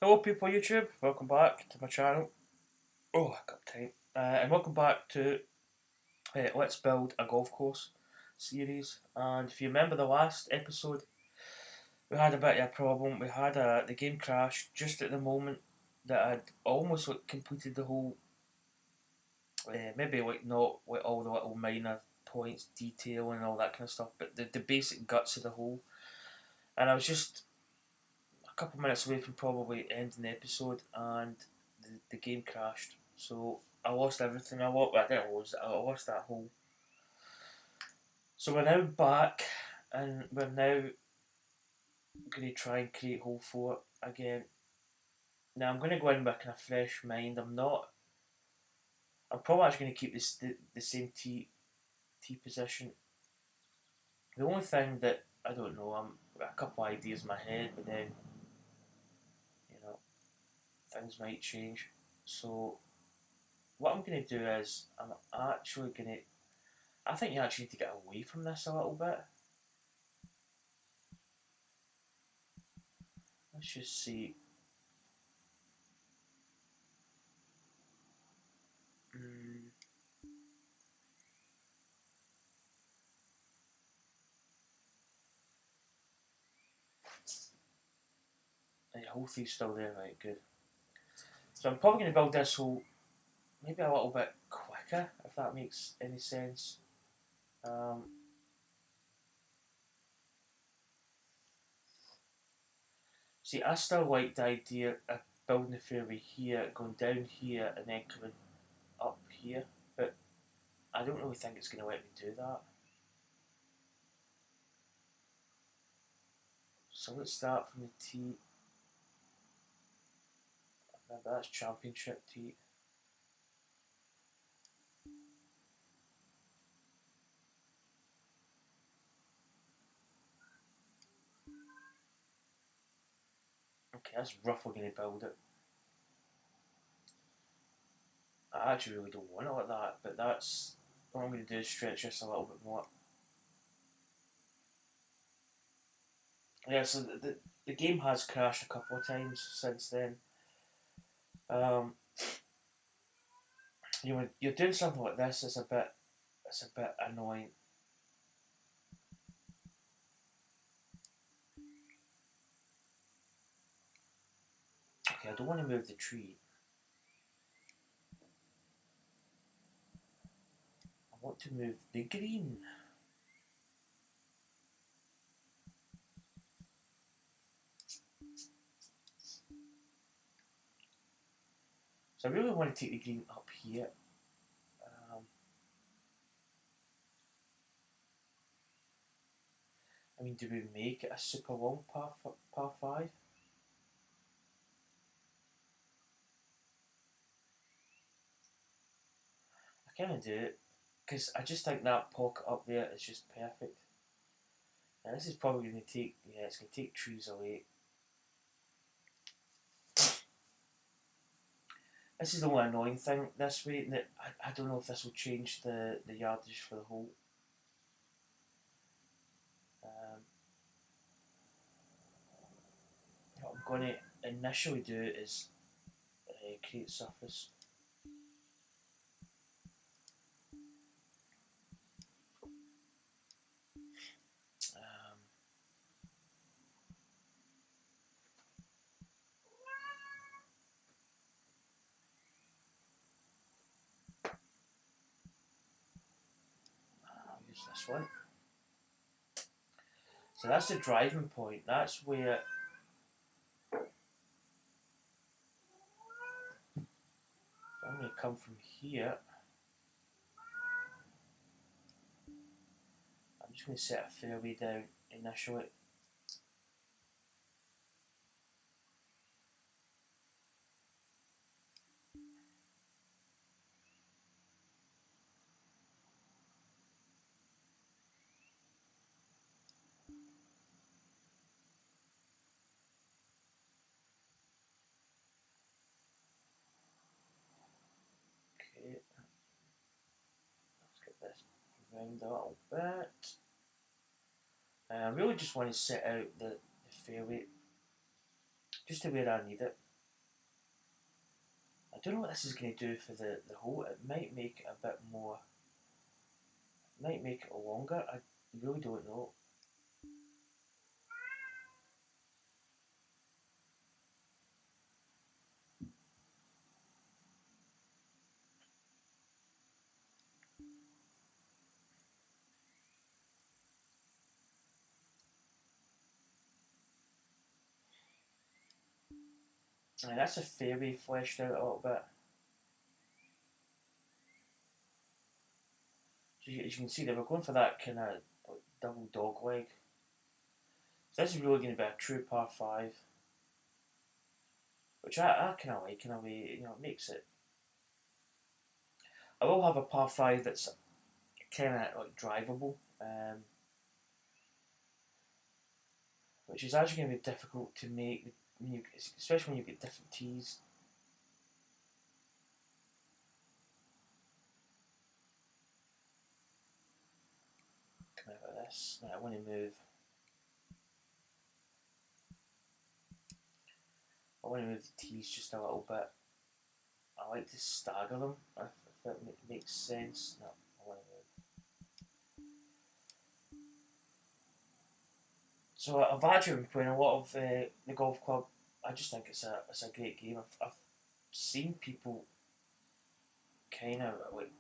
Hello, people of YouTube. Welcome back to my channel. Oh, I got time. And welcome back to Let's Build a Golf Course series. And if you remember the last episode, we had a bit of a problem. We had the game crash just at the moment that I'd almost completed the whole. Maybe not with all the little minor points, detail, and all that kind of stuff, but the basic guts of the whole. And I was just a couple of minutes away from probably ending the episode, and the game crashed. So I lost everything. I didn't lose it. I lost that hole. So we're now back, and we're now going to try and create hole four again. Now I'm going to go in with a kind of fresh mind. I'm not. I'm probably actually going to keep the same tee position. The only thing that I don't know, I've got a couple of ideas in my head, but then you know things might change. So what I'm going to do is I'm actually going to. I think you actually need to get away from this a little bit. Let's just see. Mm, yeah, hole three's still there, right? Good. So I'm probably going to build this hole maybe a little bit quicker, if that makes any sense. Um, See, I still like the idea of building the fairway here, going down here, and then coming up here, but I don't really think it's going to let me do that. So let's start from the tee. Remember, that's championship tee. Okay, that's rough. We're going to build it. I actually really don't want it like that, but that's what I'm going to do is stretch this a little bit more. Yeah, so the game has crashed a couple of times since then. Um, when you're doing something like this, it's a bit annoying. Okay, I don't want to move the tree. I want to move the green. So I really want to take the green up here. Um, I mean, do we make it a super long par five? I kind of do it because I just think that pocket up there is just perfect. And this is probably going to take, yeah, it's going to take trees away. This is the only annoying thing this way. That I don't know if this will change the yardage for the hole. Um, what I'm going to initially do is create surface. Um, I'll use this one. So that's the driving point. That's where I'm going to come from here. I'm just going to set a fairway down initially. Okay, let's get this round a little bit. And I really just want to set out the fairway just to where I need it. I don't know what this is going to do for the hole. It might make it a bit more, might make it longer. I really don't know. I mean, that's a fairway fleshed out a little bit. So as you can see, they were going for that kind of double dog leg. So this is really going to be a true par 5, which I kind of like in a way. You know, it makes it. I will have a par 5 that's kind of like drivable, which is actually going to be difficult to make, especially when you get different tees. Come out of this. Now I want to move. I want to move the tees just a little bit. I like to stagger them if it makes sense. No, I want to move. So I've actually been playing a lot of the golf club. I just think it's a great game. I've seen people kind of like,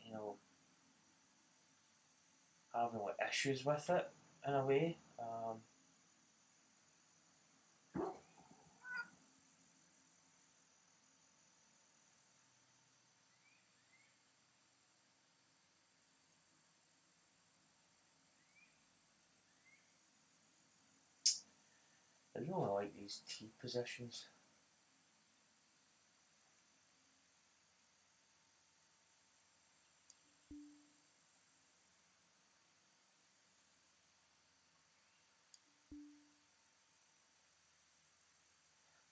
you know, having like issues with it in a way. I really like these tee positions.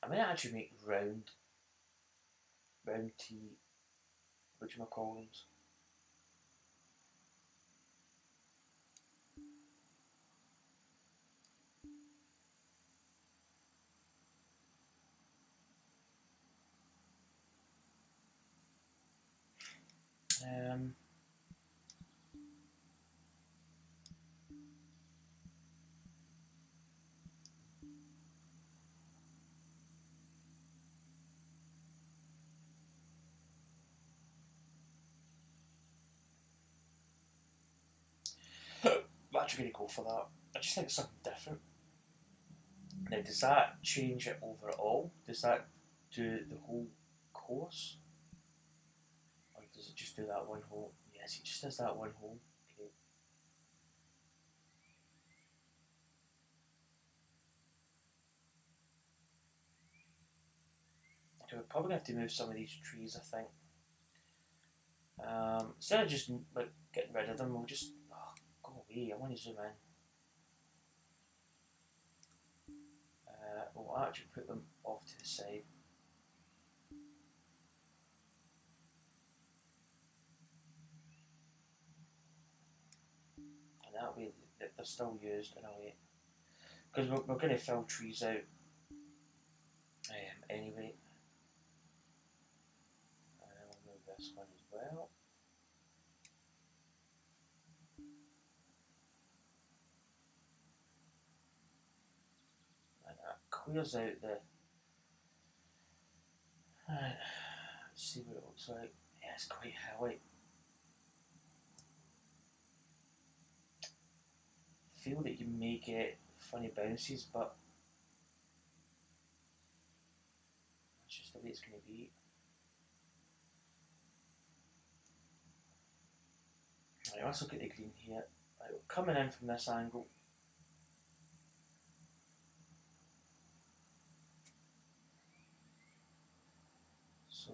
I might actually make round tee, whatchamacallums. Um, I'm actually going to go for that. I just think it's something different. Now, does that change it overall? Does that do the whole course? Or does it just do that one hole? Yes, it just does that one hole. Okay. Okay, we're probably going to have to move some of these trees, I think. Instead of just like getting rid of them, we'll just go away. I want to zoom in. We'll actually put them off to the side. And that way they're still used in a way. Because we're going to fill trees out anyway. We'll move this one as well. And that clears out the. Let's see what it looks like. Yeah, it's quite hilly. Feel that you may get funny bounces, but that's just the way it's going to be. Right, let's look at the green here. Right, we're coming in from this angle. So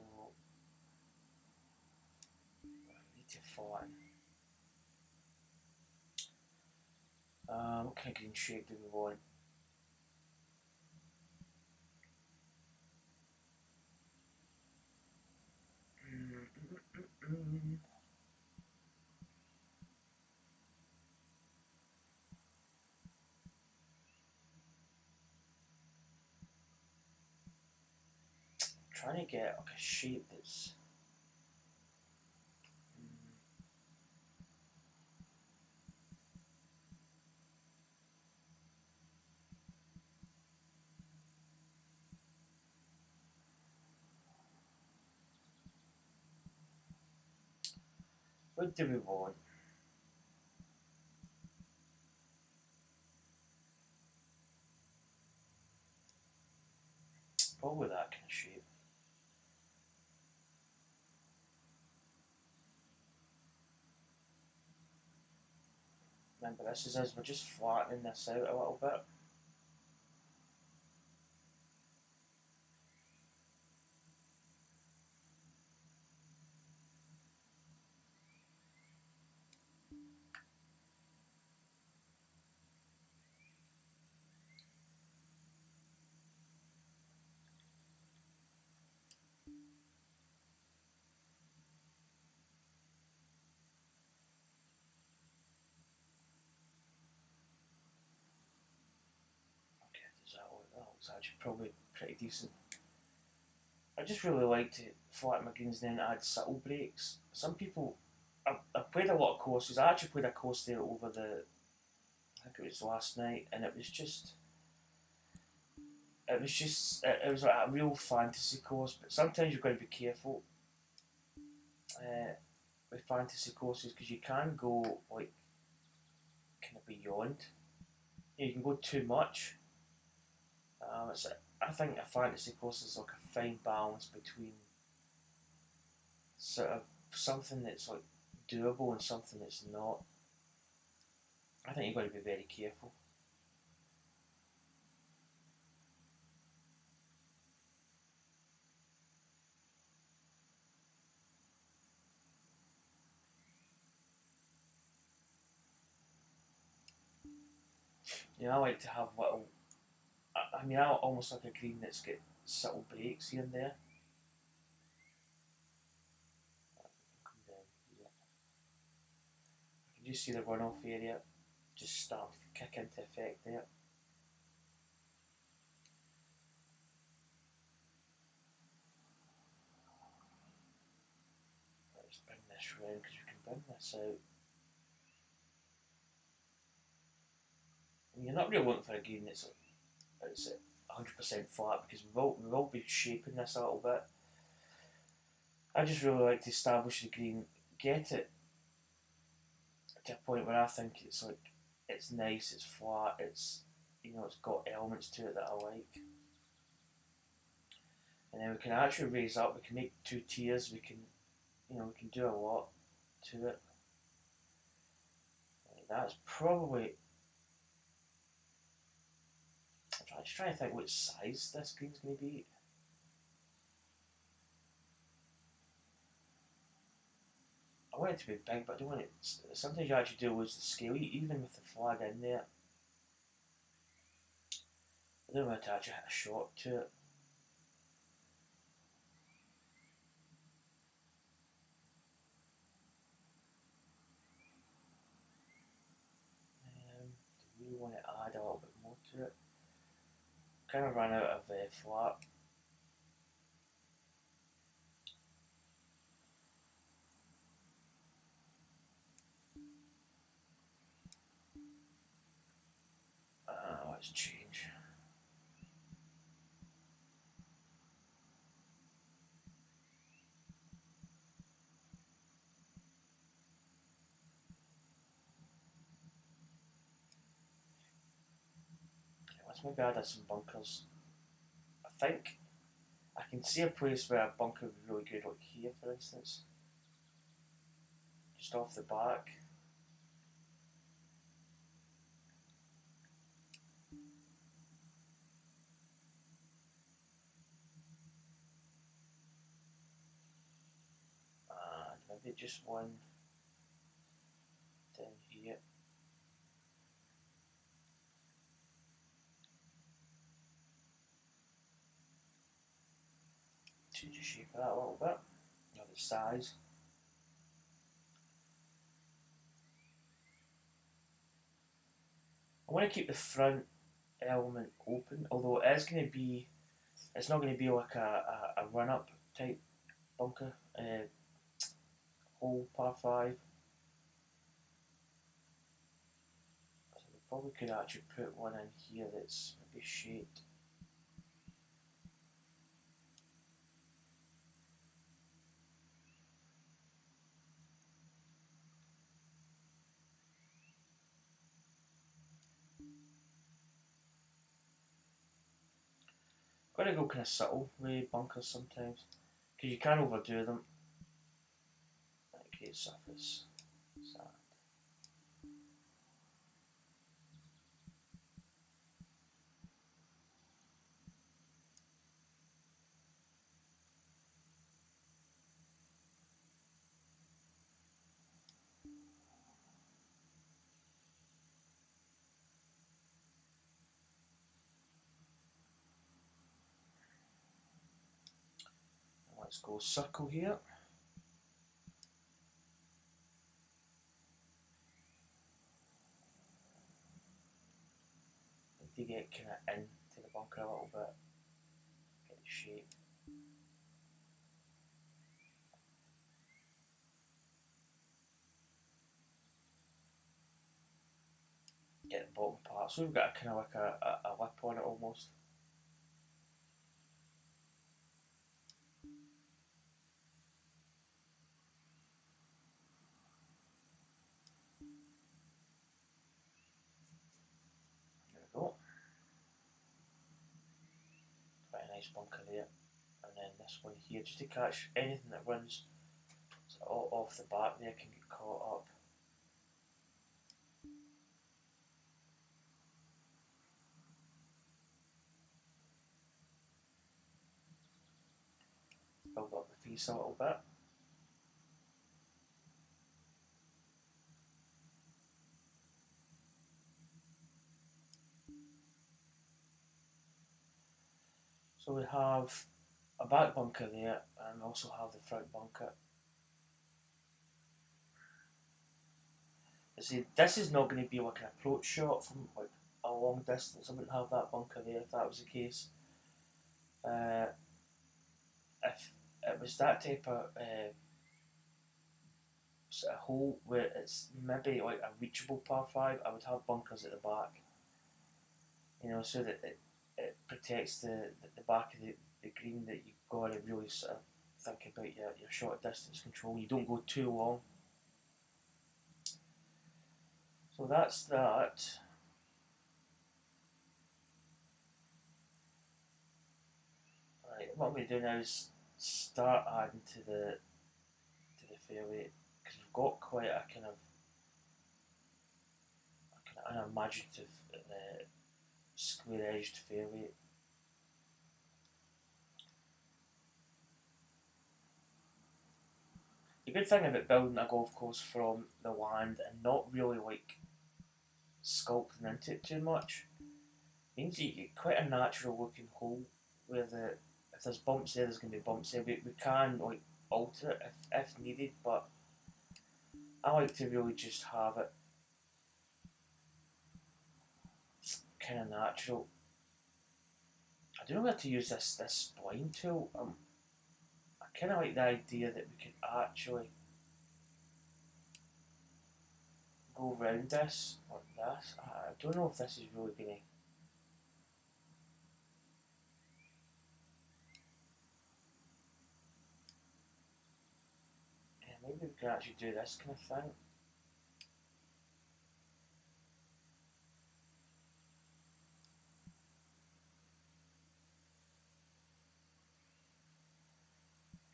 I need to flatten. What kind of green shape do we want? trying to get like a shape that's. Mm, what do we want? Probably that kind of shape. Remember, this is us. We're just flattening this out a little bit. Okay, does that look? That looks actually probably pretty decent. I just really like to flatten my greens and then add subtle breaks. Some people, I played a lot of courses. I actually played a course there over I think it was last night, and it was like a real fantasy course. But sometimes you've got to be careful uh, with fantasy courses because you can go like kind of beyond. You can go too much. I think a fantasy course is like a fine balance between sort of something that's like doable and something that's not. I think you've got to be very careful. You know, I like to have little. I mean, I almost like a green that's got subtle breaks here and there. Come down here. I can just see the runoff area just start to kick into effect there. Let's bring this round because we can bring this out. I mean, you're not really looking for a green that's at 100% flat because we will be shaping this a little bit. I just really like to establish the green, get it to a point where I think it's like it's nice, it's flat, it's got elements to it that I like, and then we can actually raise up. We can make two tiers. We can do a lot to it. That's probably. I'm just trying to think what size this green's going to be. I want it to be big, but I don't want it. Sometimes you actually do lose the scale, even with the flag in there. I don't want to actually hit a shot to it. Do we want to add a little bit more to it? Kind of ran out of flat. Let's change. Let's maybe add some bunkers. I think I can see a place where a bunker would be really good, like here, for instance, just off the back. And maybe just one down here. Change the shape of that a little bit, or the size. I want to keep the front element open, although it is going to be It's not going to be like a run up type bunker hole par five. So we probably could actually put one in here that's maybe shaped. Got to go kind of subtle with bunkers sometimes because you can overdo them. Okay, surface sand. Let's go circle here. Need to get kind of into the bunker a little bit. Get the shape. Get the bottom part. So we've got a kind of like a lip on it almost. There we go. Quite a nice bunker there. And then this one here, just to catch anything that runs off the back there can get caught up. Build up the face a little bit. So we have a back bunker there and we also have the front bunker. You see, this is not going to be like an approach shot from like a long distance. I wouldn't have that bunker there if that was the case. If it was that type of sort of hole where it's maybe like a reachable par five, I would have bunkers at the back. You know, so that it protects the back of the green, that you've got to really sort of think about your short distance control. You don't go too long. So that's that. Right, what I'm going to do now is start adding to the fairway because we've got quite a kind of an imaginative square edged fairway. The good thing about building a golf course from the land and not really like sculpting into it too much means you get quite a natural looking hole where if there's bumps there, there's going to be bumps there. We can like alter it if needed, but I like to really just have it kind of natural. I don't know how to use this spline tool. I kind of like the idea that we could actually go around this like this. I don't know if this is really going to. Yeah, maybe we can actually do this kind of thing.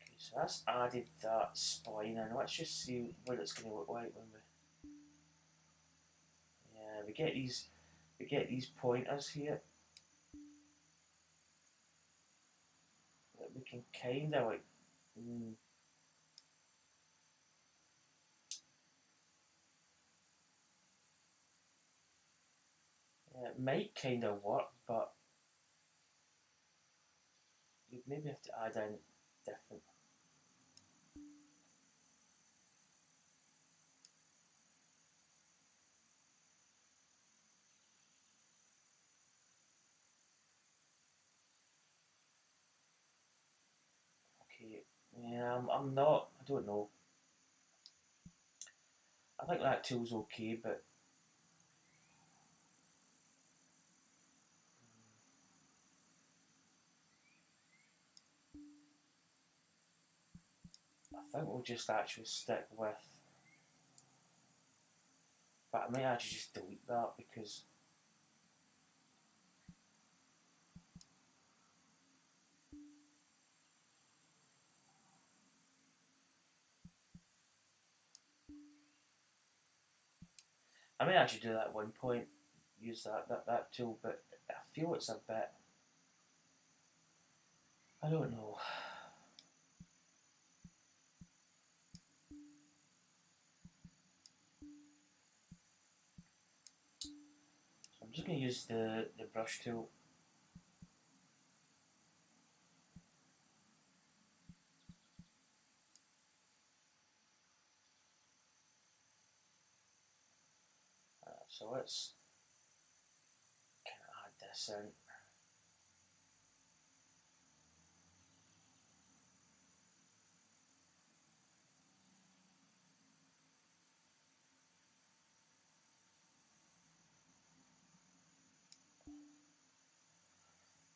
Okay, so that's added that spline in. Let's just see what it's going to look like when we. Yeah, we get these pointers here that we can kind of like. Yeah, it might kind of work, but you maybe have to add in different. I'm not. I don't know. I think that tool's okay, but I think we'll just actually stick with. But I might actually just delete that because I may actually do that at one point. Use that tool, but I feel it's a bit. I don't know. So I'm just going to use the brush tool. So let's kind of add this in.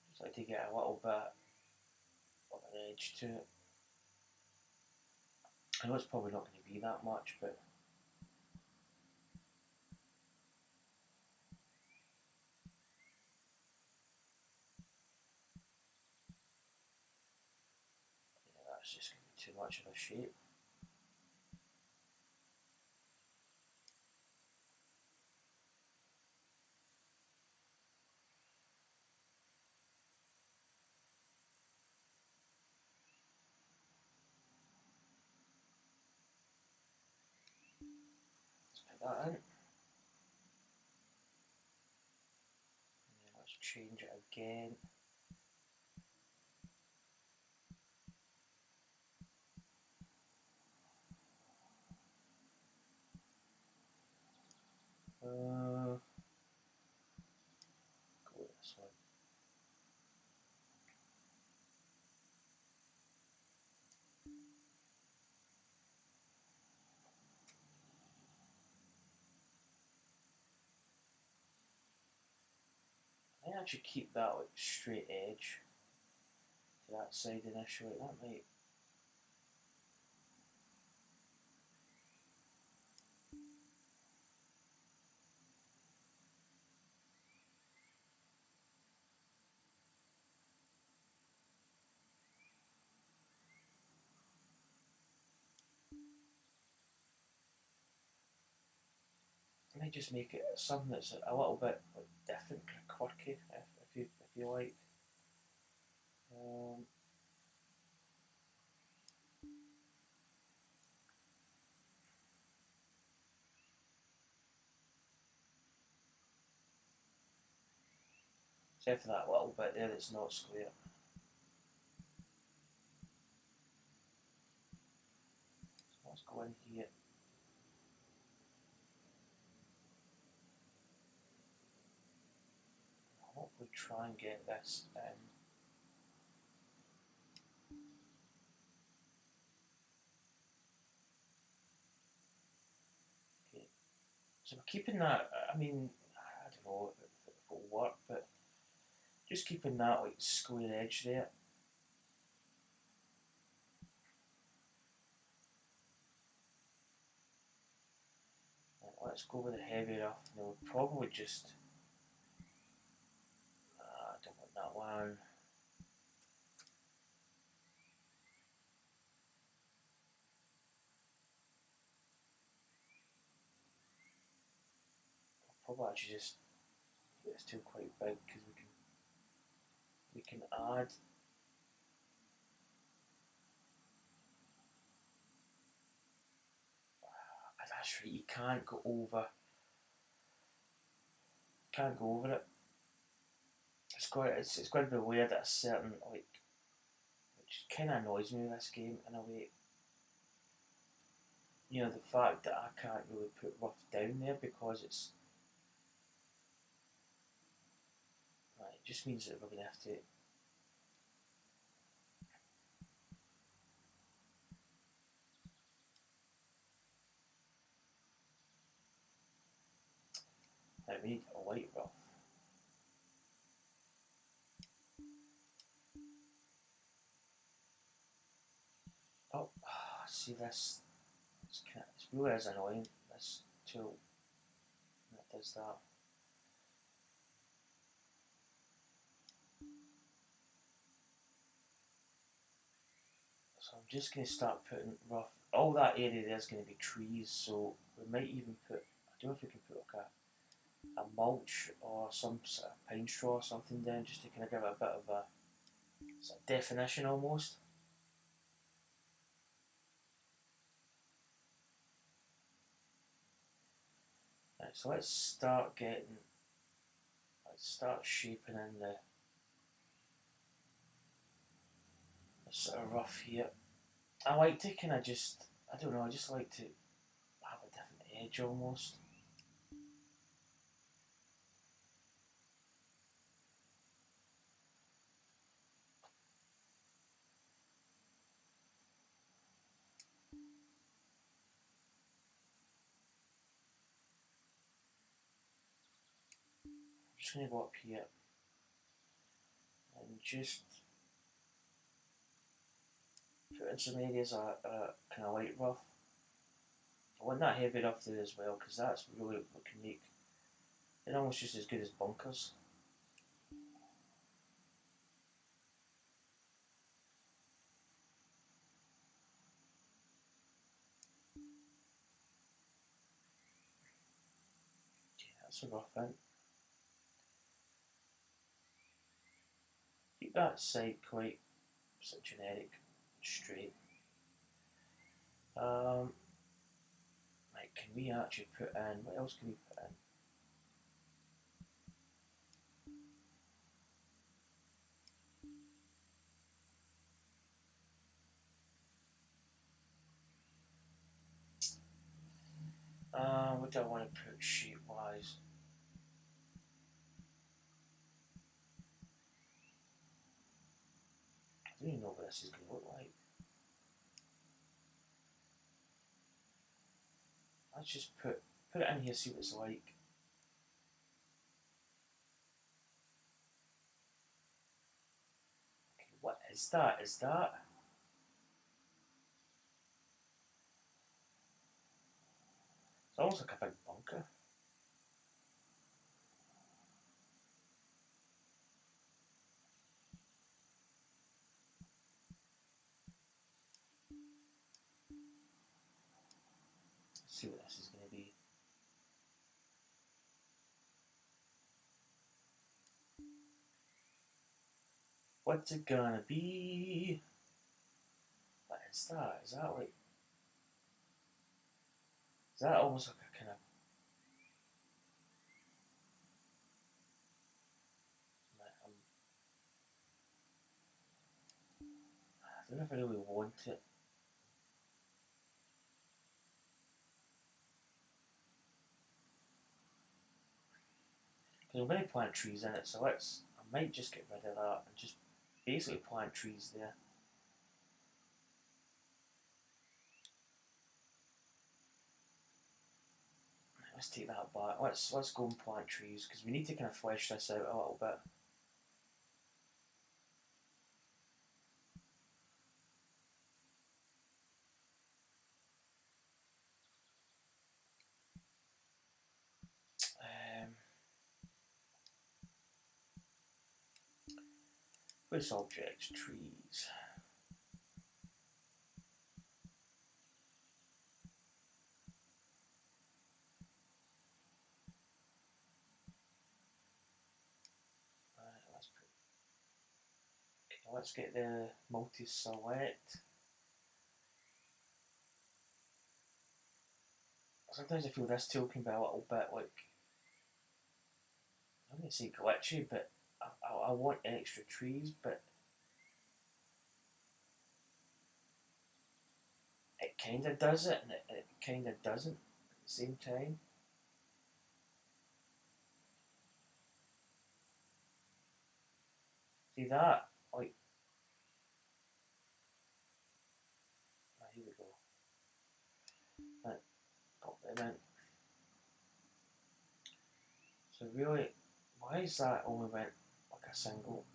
Just like to get a little bit of an edge to it. I know it's probably not going to be that much, but yeah, that's just going to be too much of a shape. Let's put that in. Let's change it again. Go with this one. I might actually keep that like straight edge to that side initially. That might. I might just make it something that's a little bit like different, quirky, if you like. Um, Except for that little bit there that's not square. So let's go in here. Hopefully try and get this in. Okay. So we're keeping that, I mean, I don't know if it'll work, but just keeping that like square edge there. Let's go with the heavy enough. And we'll probably just. I don't want that one. I'll probably actually just. It's still quite big because we can add. That's right. You can't go over. Can't go over it. It's going to be weird at a certain like, which kind of annoys me with this game in a way. You know, the fact that I can't really put rough down there because it's right, it just means that we're going to have to. light rough. Oh, see this. It's really is annoying. This tool that does that. So I'm just going to start putting rough. All that area there is going to be trees, so we might even put. I don't know if we can put like a mulch or some sort of pine straw or something down, just to kind of give it a bit of a sort of definition almost. Right, so let's start getting. Let's start shaping in the sort of rough here. I like to kind of just. I don't know. I just like to have a different edge almost. I'm just going to go up here and just put in some areas are kind of light rough. I want that heavy rough there as well, because that's really what can make it almost just as good as bunkers. Okay, that's a rough in. Keep that side quite generic, straight. Right, can we actually put in, what else can we put in? What do I want to put shape wise? I don't even know what this is going to look like. Let's just put it in here, see what it's like. Okay, what is that? Is that? It's almost like a big bunker. Let's see what this is going to be. What's it gonna be? What is that? Is that like? Is that almost like a kind of? I don't know if I really want it. Because I'm going to plant trees in it, so let's. I might just get rid of that and just basically plant trees there. Let's take that back. Let's go and plant trees because we need to kind of flesh this out a little bit. Um, Place objects, trees. Let's get the multi-select. Sometimes I feel this tool can be a little bit like, I'm going to say glitchy, but I want extra trees, but it kind of does it and it kind of doesn't at the same time. See that? Like, here we go. Right, pop them in. So really, why is that only went like a single?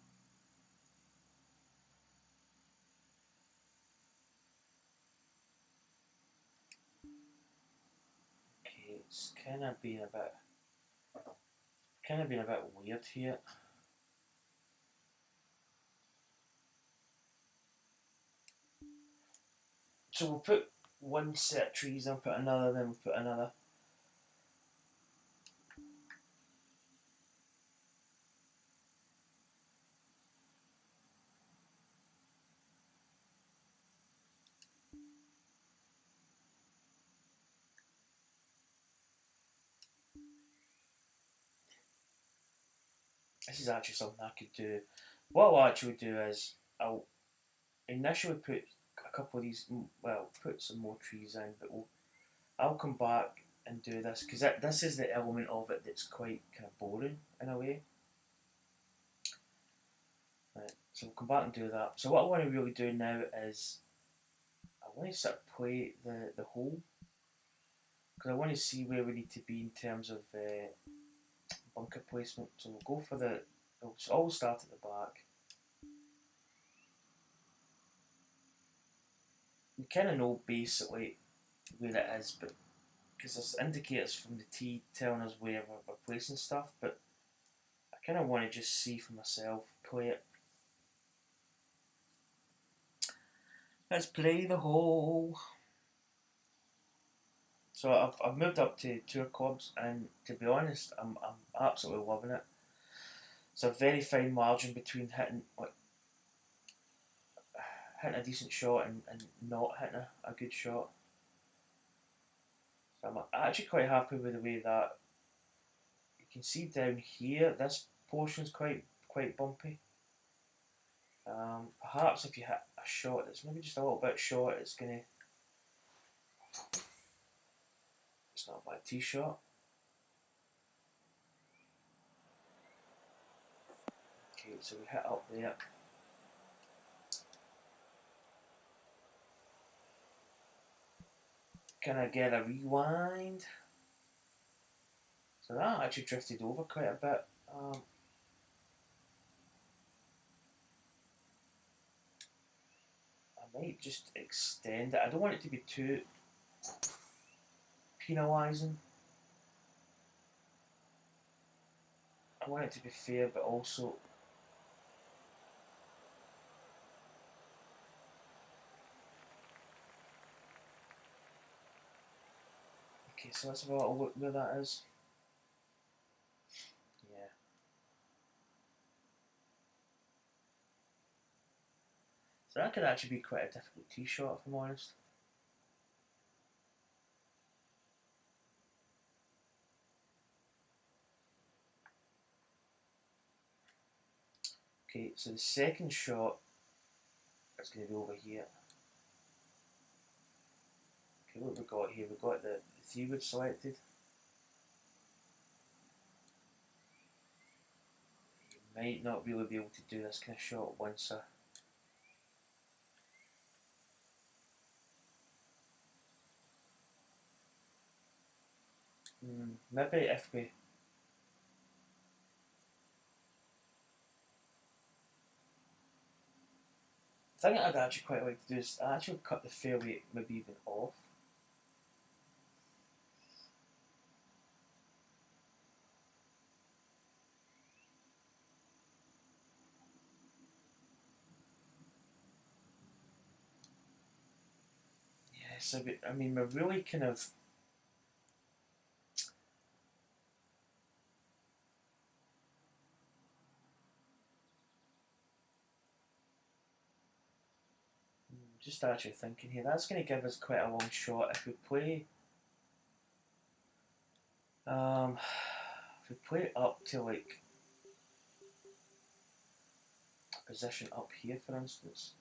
Okay, it's kind of being a bit weird here. So we'll put one set of trees, then put another, then we'll put another. This is actually something I could do. What I'll actually do is I'll initially put a couple of these, well, put some more trees in, but I'll come back and do this because this is the element of it that's quite kind of boring in a way. Right, so we'll come back and do that. So what I want to really do now is I want to sort of play the hole because I want to see where we need to be in terms of bunker placement. So we'll go for we'll always start at the back. We kind of know basically where it is, but because there's indicators from the tee telling us where we're placing stuff, but I kind of want to just see for myself, play it. Let's play the hole. So I've moved up to tour clubs, and to be honest, I'm absolutely loving it. It's a very fine margin between hitting a decent shot and not hitting a good shot. So I'm actually quite happy with the way that you can see down here. This portion's quite bumpy. Perhaps if you hit a shot that's maybe just a little bit short, it's not a bad tee shot. Okay, so we hit up there. Can I get a rewind? So that actually drifted over quite a bit. I might just extend it. I don't want it to be too penalising. I want it to be fair, but also okay. So let's have a little look where that is. Yeah. So that could actually be quite a difficult tee shot, if I'm honest. Okay, so the second shot is going to be over here. Okay, what have we got here? We've got the 3-wood selected. You might not really be able to do this kind of shot once maybe if we the thing I'd actually quite like to do is actually cut the fairway maybe even off. Yeah, so I mean we're really kind of just actually thinking here. That's going to give us quite a long shot if we play. If we play it up to like a position up here, for instance,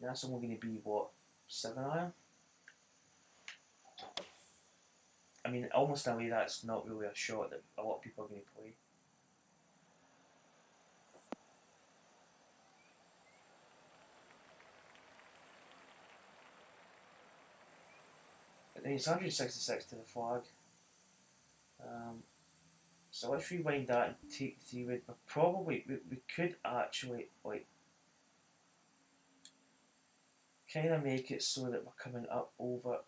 that's only going to be what 7 iron. I mean, almost in a way, that's not really a shot that a lot of people are going to play. But then it's 166 to the flag. So let's rewind that and take the three. But probably we could actually like kind of make it so that we're coming up over.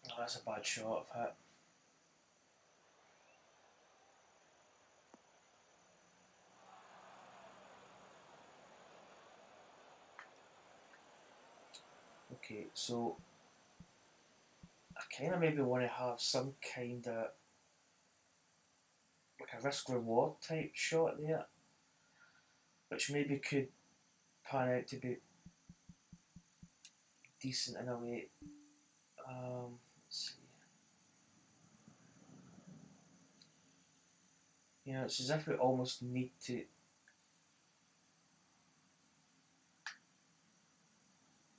Oh, that's a bad shot of hit. Okay, so I kind of maybe want to have some kind of like a risk reward type shot there, which maybe could pan out to be decent in a way. Let's see. You know, it's as if we almost need to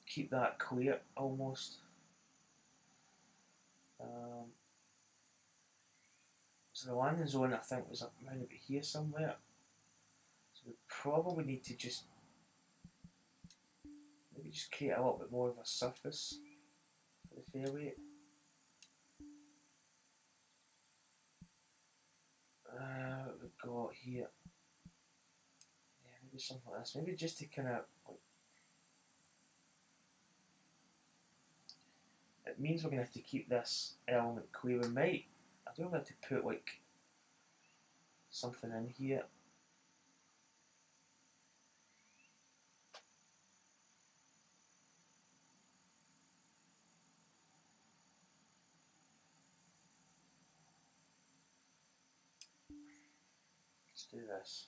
keep that clear almost. Um, so the landing zone I think was up around about here somewhere. So we probably need to just maybe just create a little bit more of a surface for the fairway. What we got here. Yeah, maybe something like this. Maybe just to kind of like, it means we're gonna have to keep this element clear. We might. I don't know how to put like something in here. Let's do this.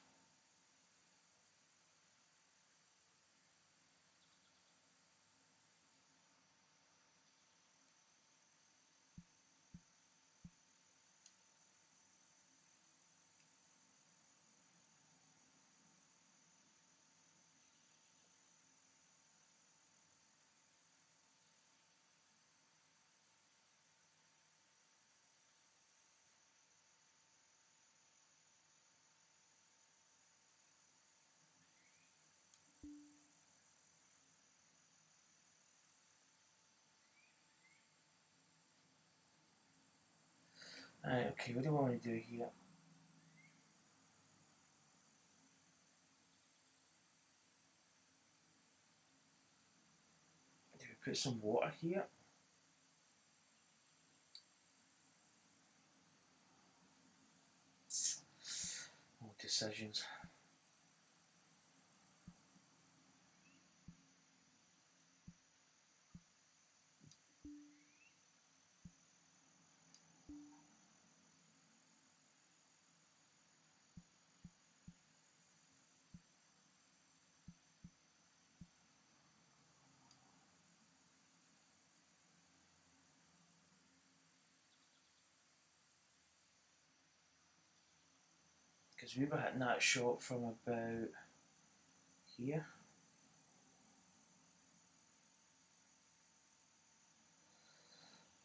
Alright, okay, what do I want to do here? Do we put some water here? Oh, decisions. Because we were hitting that shot from about here.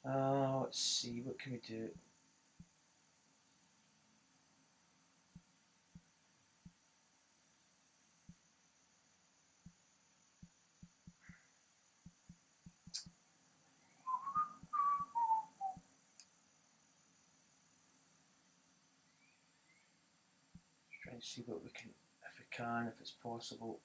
Let's see, what can we do? Trying to see what we can, if we can, if it's possible.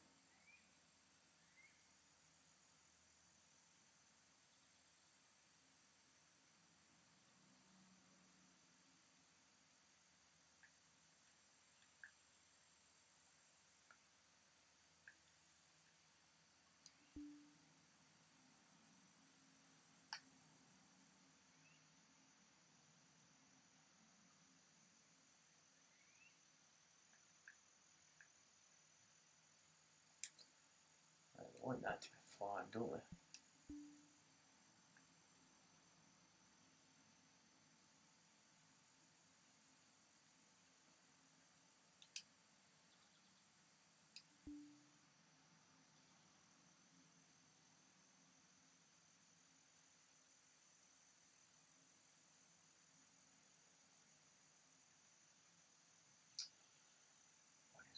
Right, we want that to be flat, don't we?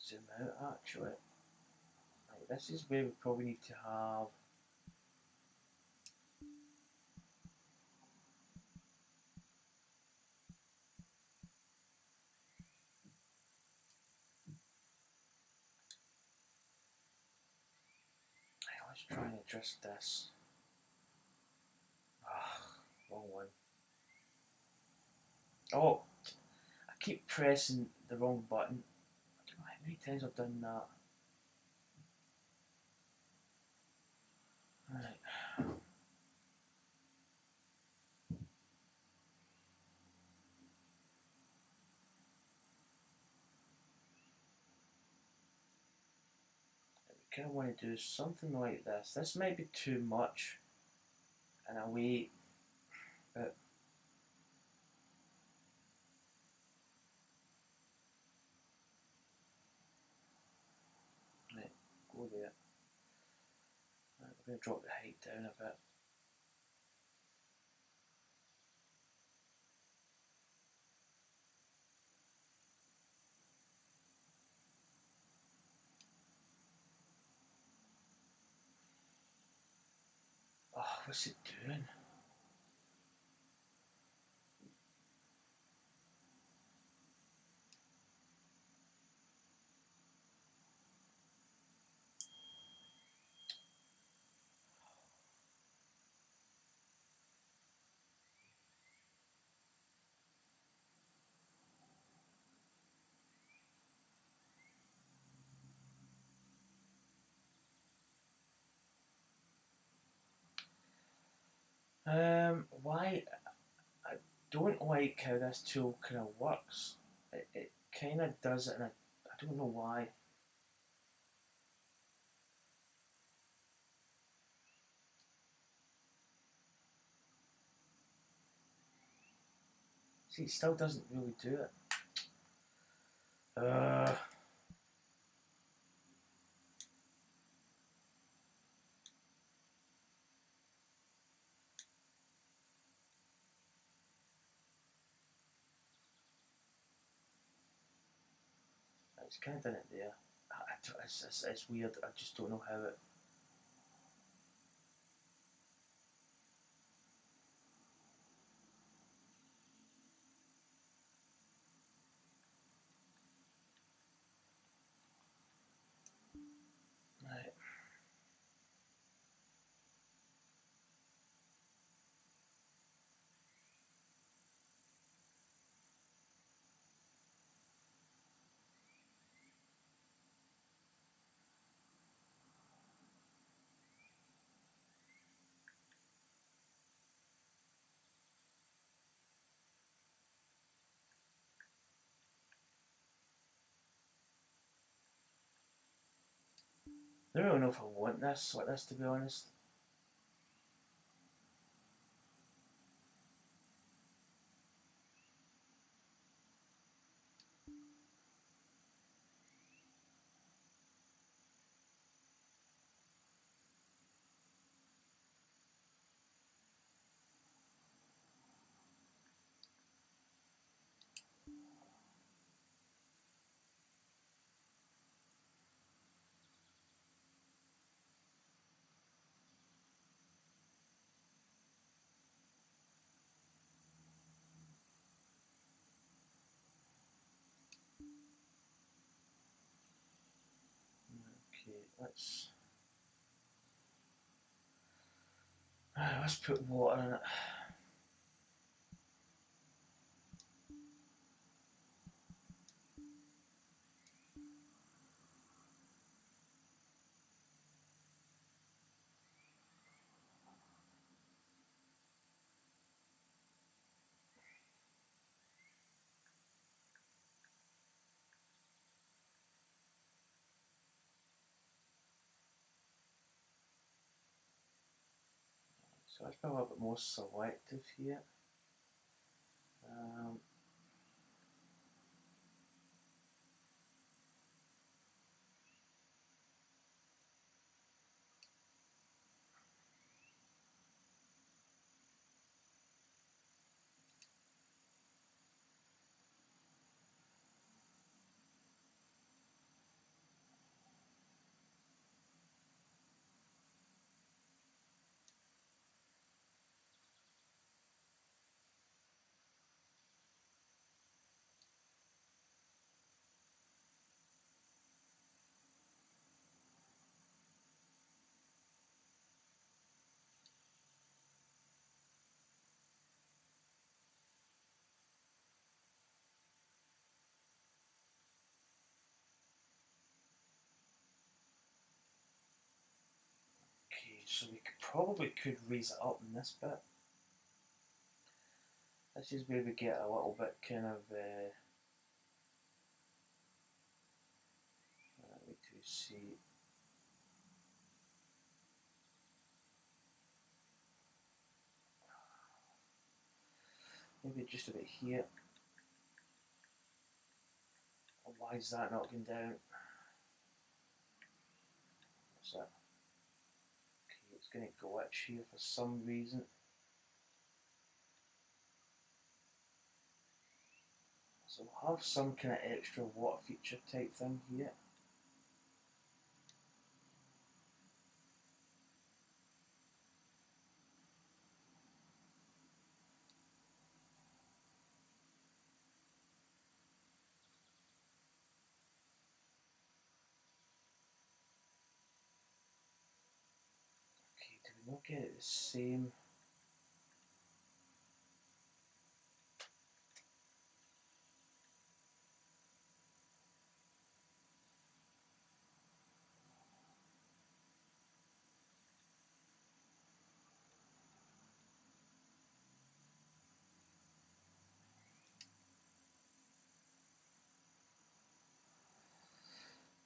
Zoom out actually. Right, this is where we probably need to have Let's try and adjust this. Ah, wrong one. Oh, I keep pressing the wrong button. I don't know how many times I've done that. Right. I kind of want to do something like this. This might be too much in a way, but right, go there. Right, we're going to drop the height down a bit. Oh, what's it doing? Why? I don't like how this tool kind of works. It kind of does it, and I don't know why. See, it still doesn't really do it. Uh, it's kind of done it there. It's weird. I just don't know how it. Right. I don't really know if I want this like this, to be honest. Okay, let's put water in it. So let's be a little bit more selective here. Um, Okay, so we probably could raise it up in this bit. This is where we get a little bit kind of. Wait till we see. Maybe just about here. Why is that not going down? What's that? Okay, it's going to glitch here for some reason. So we'll have some kind of extra water feature type thing here. Okay, do we not get it the same?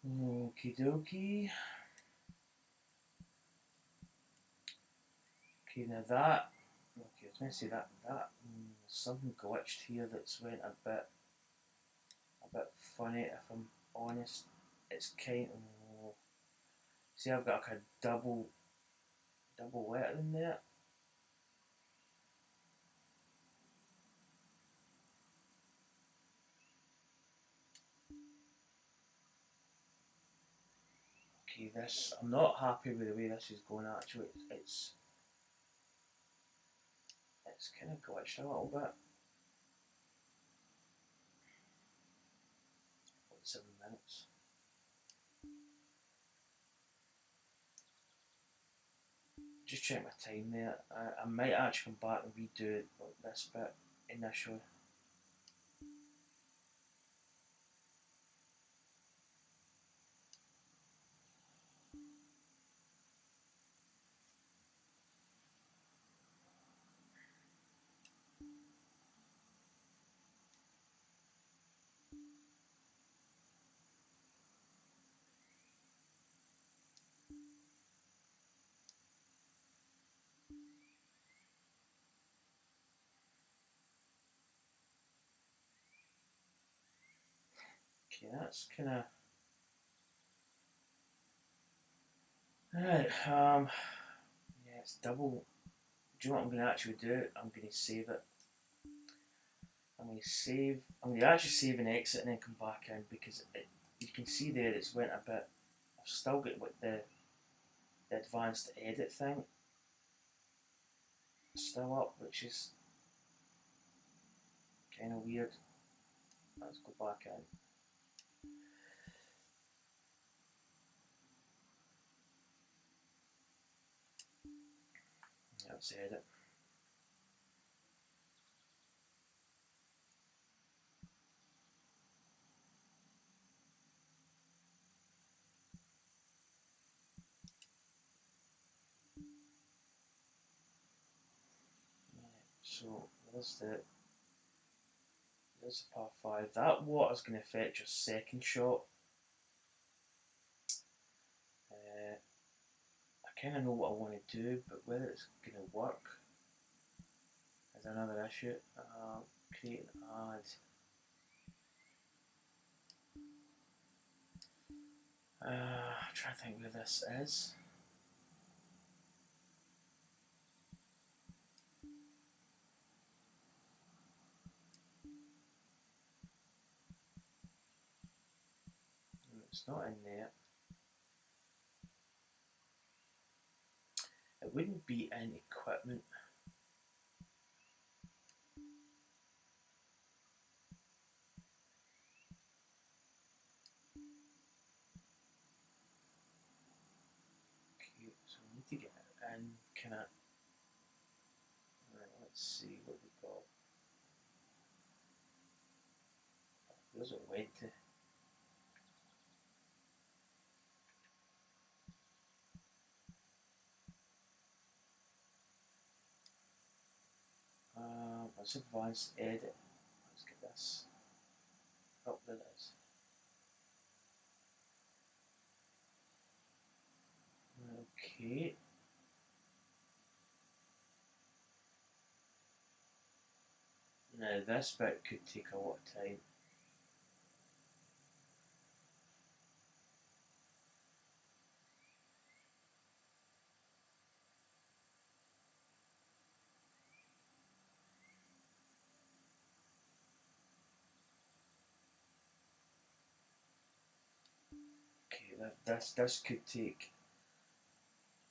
Okie dokie. Okay, now that. Okay, I was going to say that something glitched here that's went a bit funny. If I'm honest, it's kind of. See, I've got like a double letter in there. Okay, this I'm not happy with the way this is going. Actually, it's kind of glitched a little bit. 7 minutes. Just check my time there. I might actually come back and redo this bit initially. Okay, that's kind of. Right, yeah, it's double. Do you know what I'm going to actually do? I'm going to save it. I'm going to save. I'm going to actually save and exit and then come back in because you can see there it's went a bit. I've still got like the advanced edit thing still up, which is kind of weird. Let's go back in. Let's edit. So there's the par 5. That water's going to fetch your second shot. I kind of know what I want to do, but whether it's going to work is another issue. Create an ad. I'm trying to think where this is. It's not in there. It wouldn't be in equipment. Okay, so we need to get it in kind of. Right, let's see what we got. Where's it went to? Let's advance edit. Let's get this. Oh, there it is. Okay. Now this bit could take a lot of time. Okay, this could take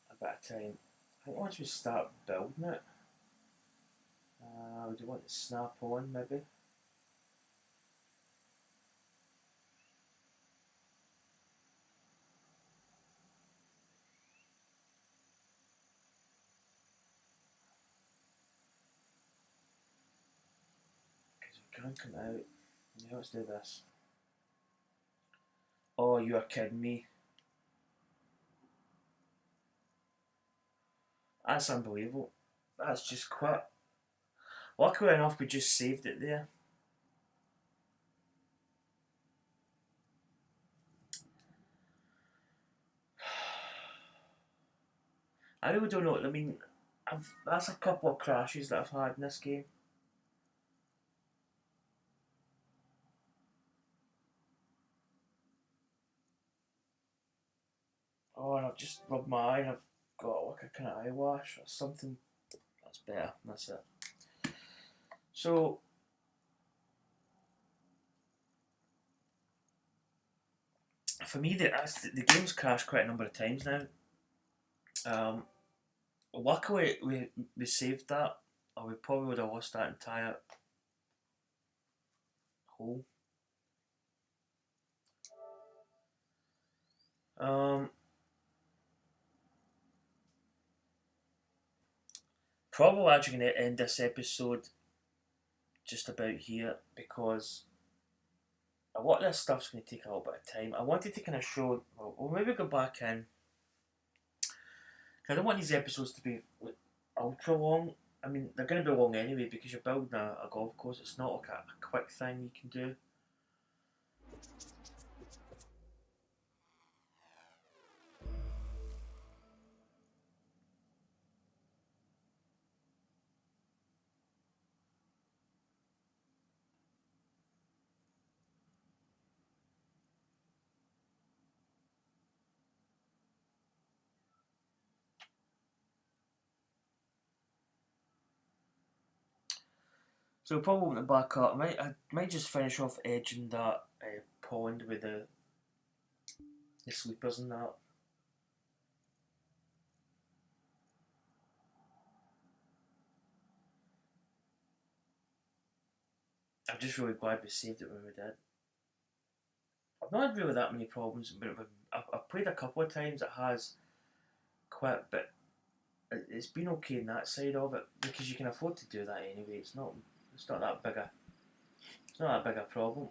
a bit of time. I think once we start building it, would you want to snap on maybe? Because we can't come out. Yeah, let's do this. Oh, you are kidding me. That's unbelievable. That's just quit. Luckily enough, we just saved it there. I really don't know. I mean, that's a couple of crashes that I've had in this game. Oh, and I've just rubbed my eye and I've got like a kind of eye wash or something. That's better. That's it. So, for me, the game's crashed quite a number of times now. Um, Luckily, we saved that, or we probably would have lost that entire hole. Um, Probably actually going to end this episode just about here because a lot of this stuff's going to take a little bit of time. I wanted to kind of show, well, we'll maybe go back in. I don't want these episodes to be like, ultra long. I mean, they're going to be long anyway because you're building a golf course. It's not like a quick thing you can do. So we'll probably open it back up. I might just finish off edging that pond with the sleepers and that. I'm just really glad we saved it when we did. I've not had really that many problems, but I've played a couple of times. It has quite, but it's been okay in that side of it because you can afford to do that anyway. It's not that big a it's not that big a problem.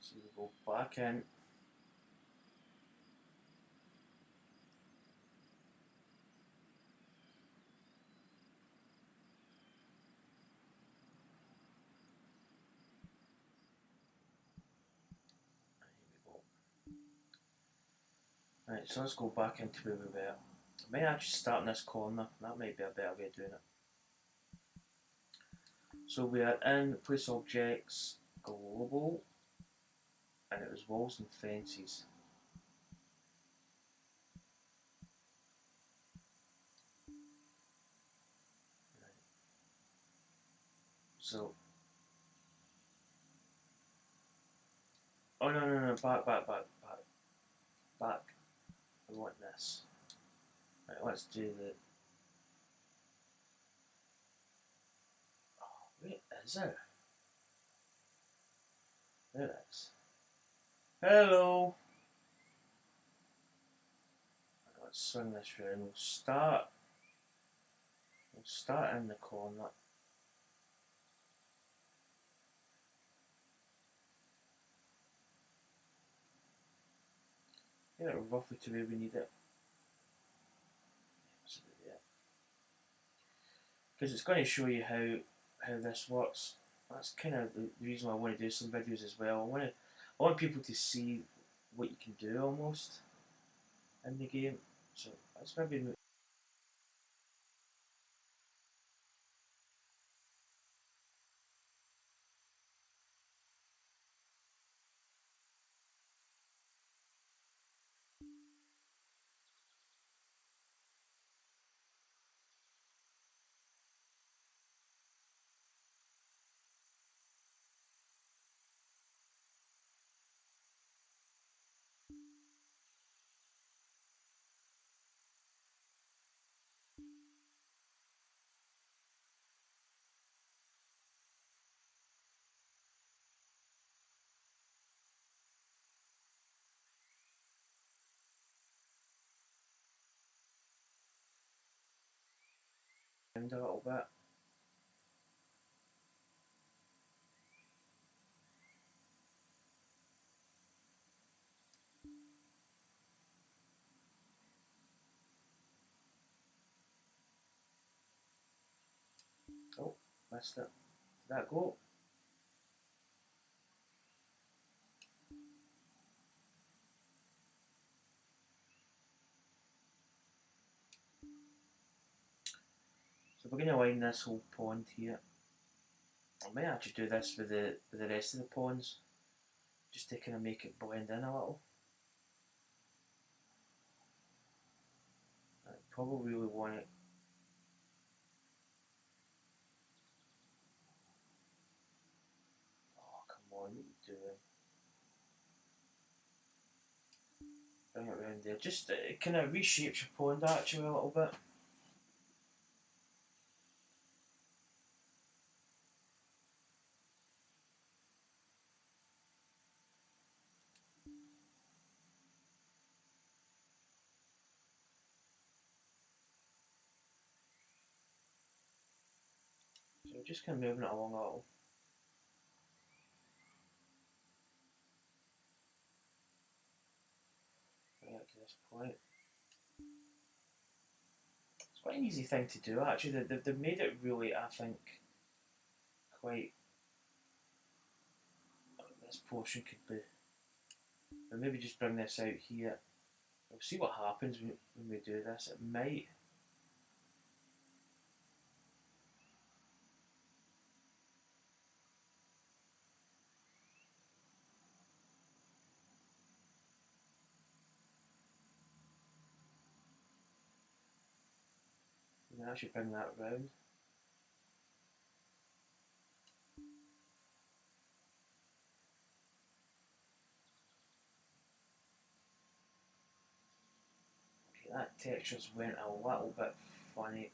So we go back in. Right, so let's go back into where we were. I might actually start in this corner. That might be a better way of doing it. So we are in place objects, global, and it was walls and fences. Right. So, oh no, back. I want this. Right, let's do the. Oh, wait, is it? There it is. Hello. Let's swing this round. We'll start We'll start in the corner. Get it roughly to where we need it. Because it's going to show you how this works. That's kind of the reason why I want to do some videos as well. I want people to see what you can do almost in the game. So that's maybe a little bit. Oh, missed it. Did that go? So we're going to line this whole pond here. I might actually do this with the rest of the ponds, just to kind of make it blend in a little. I probably really want it. Oh come on, what are you doing? Bring it around there. Just it kind of reshapes your pond actually a little bit. So we're just kind of moving it along a little. Right up to this point. It's quite an easy thing to do actually. They've made it really, I think, quite. This portion could be. Or maybe just bring this out here. We'll see what happens when we do this. It might. We can actually bring that round. Okay, that texture's went a little bit funny.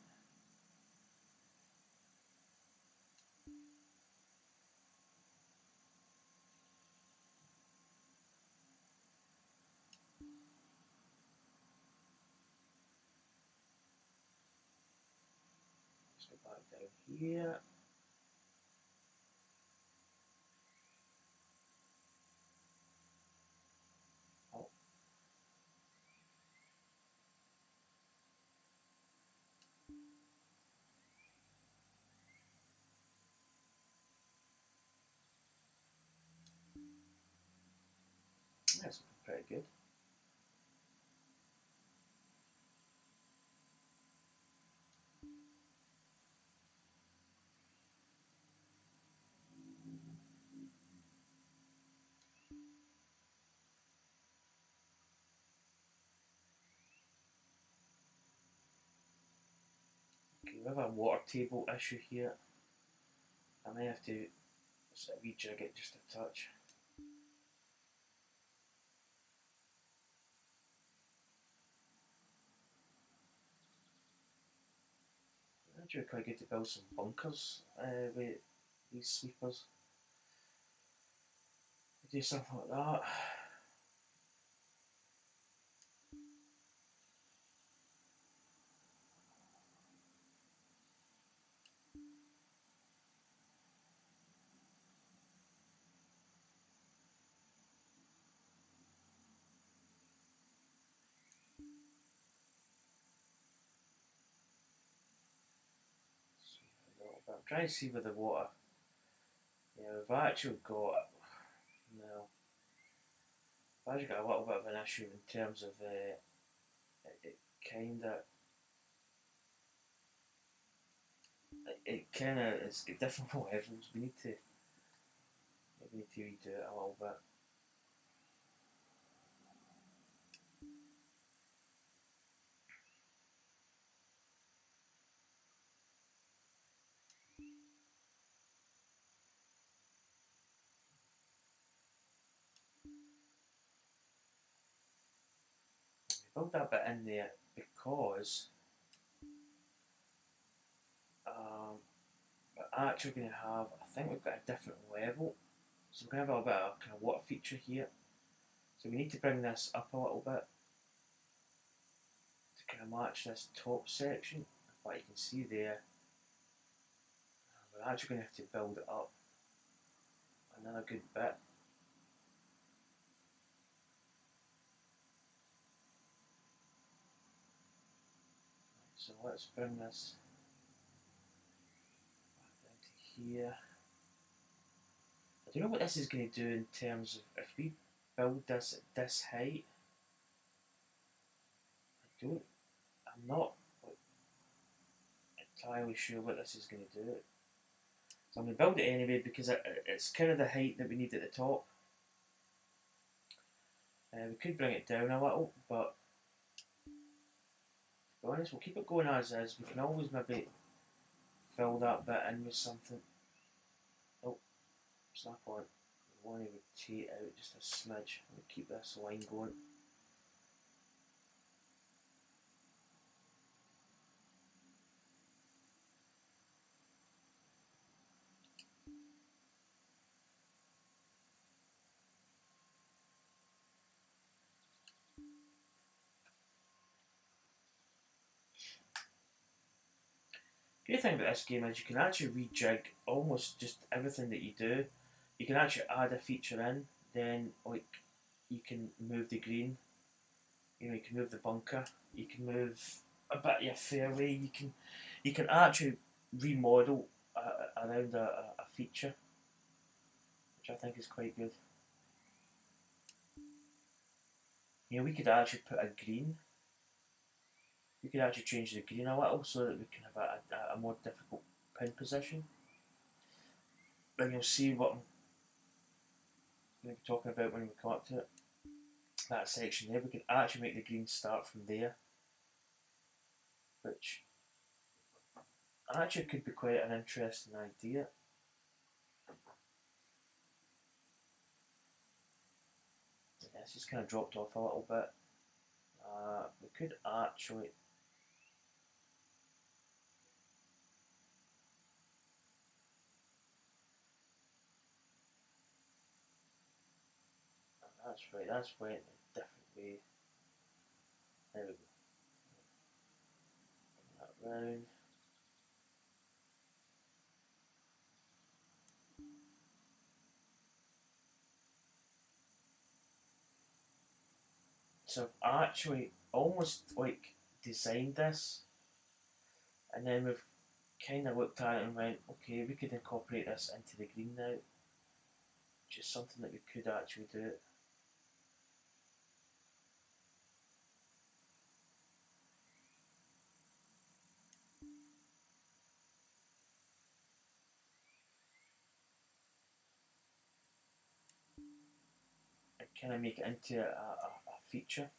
Let's go back down here. Oh, that's pretty good. Okay, we have a water table issue here. I may have to sort of rejig it just a touch. Actually, quite good to build some bunkers with these sweepers. Do something like that. But I'm trying to see with the water. Yeah, we've actually got no. We've actually got a little bit of an issue in terms of it kind of it's got different levels. We need to redo it a little bit. We build that bit in there because um, we're actually going to have. I think we've got a different level, so we're going to have a bit of kind of water feature here. So we need to bring this up a little bit to kind of match this top section. In fact, you can see there. We're actually going to have to build it up another good bit. So let's bring this back down to here. I don't know what this is going to do in terms of if we build this at this height. I'm not entirely sure what this is going to do. So I'm going to build it anyway because it's kind of the height that we need at the top. We could bring it down a little, but to be honest, we'll keep it going as is. We can always maybe fill that bit in with something. Oh, snap on. We want to rotate out just a smidge. We'll keep this line going. The good thing about this game is you can actually rejig almost just everything that you do. You can actually add a feature in, then like you can move the green, you can move the bunker, you can move a bit of your fairway, you can actually remodel around a feature, which I think is quite good. We could actually put a green. We could actually change the green a little so that we can have a more difficult pin position. And you'll see what I'm going to be talking about when we come up to it. That section there, we can actually make the green start from there, which actually could be quite an interesting idea. Yeah, it's just kind of dropped off a little bit. We could actually that's right, that's went a different way. There we go. Bring that round. So I've actually almost like designed this, and then we've kind of looked at it and went, okay, we could incorporate this into the green now, which is something that we could actually do. And kind of make it into a feature.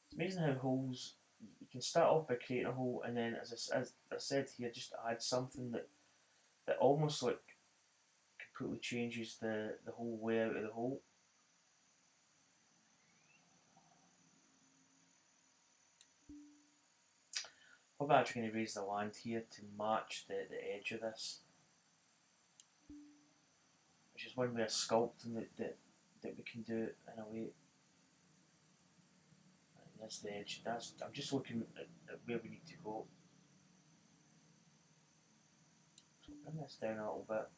It's amazing how holes, you can start off by creating a hole, and then as I said here, just add something that almost like completely changes the whole layout of the hole. I'm actually going to raise the land here to match the edge of this, which is one way of sculpting that we can do it in a way. And that's the edge. I'm just looking at where we need to go. So bring this down a little bit.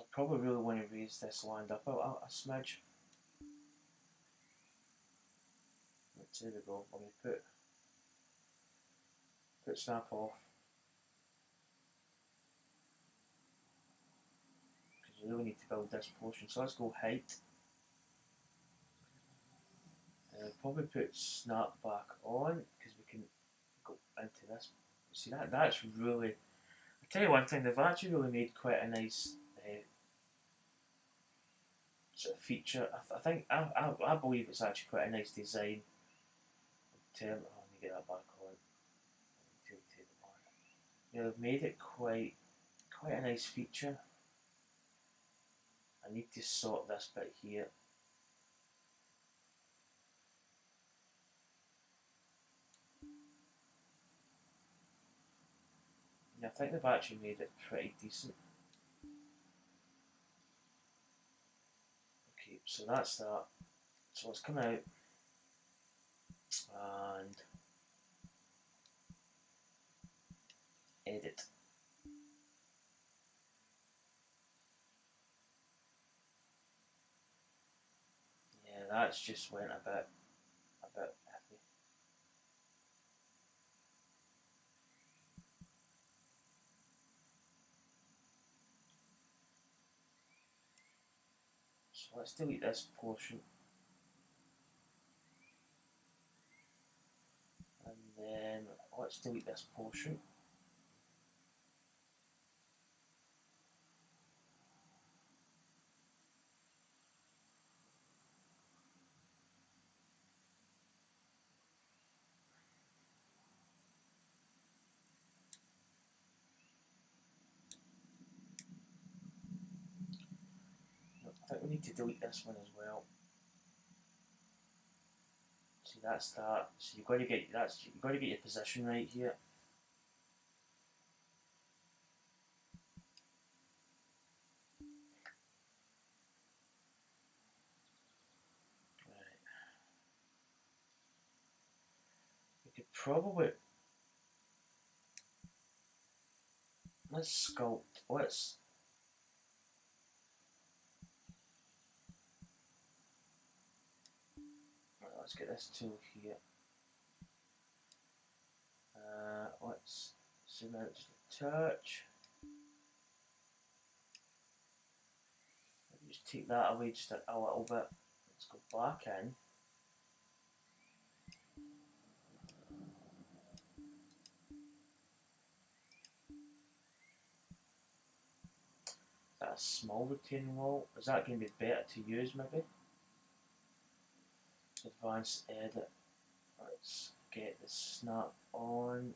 So I probably really want to raise this land up a smidge. There we go. Let me put snap off. Because you really need to build this portion. So let's go height. Probably put snap back on because we can go into this. See that's really. I tell you one thing, they've actually really made quite a nice sort of feature. I think I believe it's actually quite a nice design. Oh, let me get that back on. Yeah, they've made it quite a nice feature. I need to sort this bit here. Yeah, I think they've actually made it pretty decent. Okay, so that's that. So let's come out and edit. Yeah, that's just went a bit iffy. So let's delete this portion. And then let's delete this portion. I think we need to delete this one as well. See, that's that. So you've got to get your position right here. Right. We could probably let's sculpt. Let's get this tool here. Let's zoom out just a touch. Just take that away just a little bit. Let's go back in. Is that a small retaining wall? Is that going to be better to use maybe? Advanced edit. Let's get the snap on.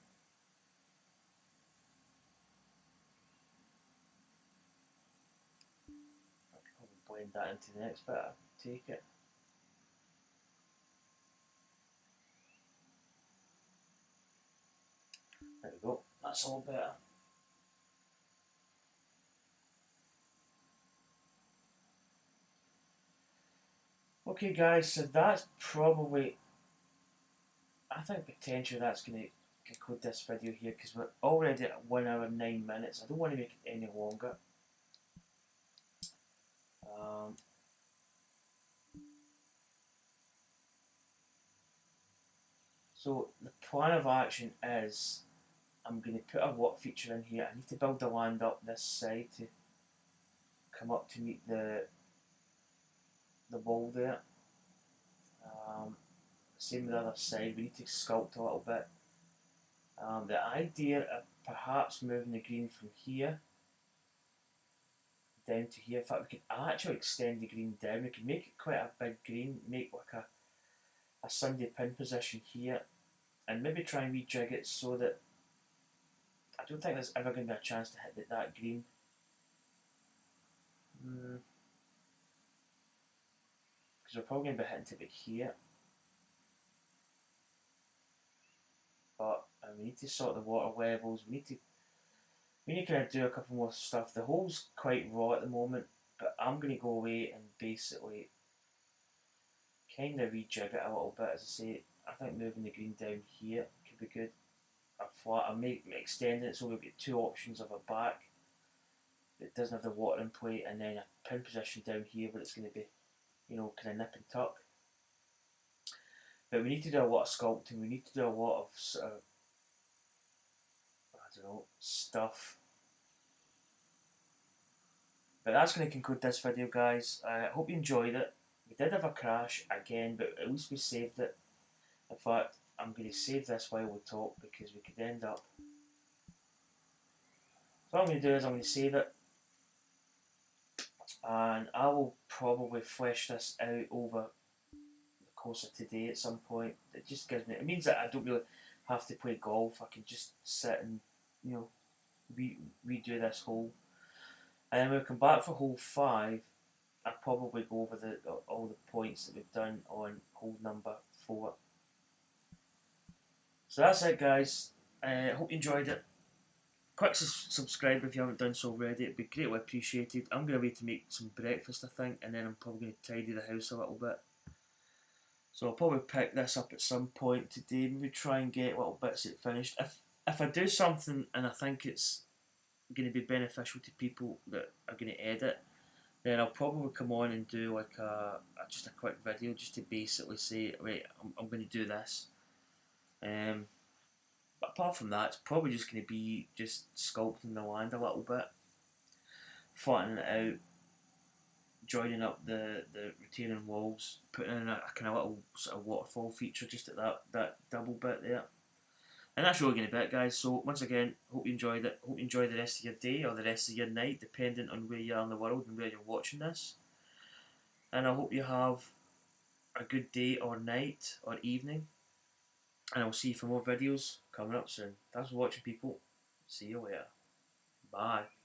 I can probably blend that into the next bit. I can take it. There we go. That's all better. Okay, guys. So that's probably. I think potentially that's going to conclude this video here because we're already at 1 hour 9 minutes. I don't want to make it any longer. So the plan of action is I'm going to put a what feature in here. I need to build the land up this side to come up to meet the wall there. Same with the other side. We need to sculpt a little bit. The idea of perhaps moving the green from here down to here. In fact, we could actually extend the green down. We could make it quite a big green. Make like a Sunday pin position here, and maybe try and rejig it so that I don't think there's ever going to be a chance to hit that green. Because we're probably going to be hitting to about here. But we need to sort the water levels. We need to kind of do a couple more stuff. The hole's quite raw at the moment, but I'm going to go away and basically kind of rejig it a little bit. As I say, I think moving the green down here could be good. Or flat. I'll make extending it so we've got two options of a back. that doesn't have the watering plate, and then a pin position down here where it's going to be, you know, kind of nip and tuck. But we need to do a lot of sculpting. We need to do a lot of sort of, I don't know, stuff. But that's going to conclude this video, guys. I hope you enjoyed it. We did have a crash again, but at least we saved it. In fact, I'm going to save this while we talk because we could end up. So what I'm going to do is I'm going to save it, and I will probably flesh this out over the course of today at some point. It just gives me. It means that I don't really have to play golf. I can just sit and, you know, redo this hole. And then when we come back for hole 5, I'll probably go over all the points that we've done on hole number 4. So that's it, guys. I hope you enjoyed it. Quick subscribe if you haven't done so already. It'd be greatly appreciated. I'm going to wait to make some breakfast, I think, and then I'm probably going to tidy the house a little bit. So I'll probably pick this up at some point today. Maybe try and get little bits of it finished. If I do something and I think it's going to be beneficial to people that are going to edit, then I'll probably come on and do like just a quick video just to basically say, right, I'm going to do this. But apart from that, it's probably just going to be just sculpting the land a little bit, flattening it out, joining up the retaining walls, putting in a kind of little sort of waterfall feature just at that double bit there. And that's really going to be it, guys. So once again, hope you enjoyed it. Hope you enjoy the rest of your day or the rest of your night, depending on where you are in the world and where you're watching this. And I hope you have a good day or night or evening. And I'll see you for more videos coming up soon. Thanks for watching, people. See you later. Bye.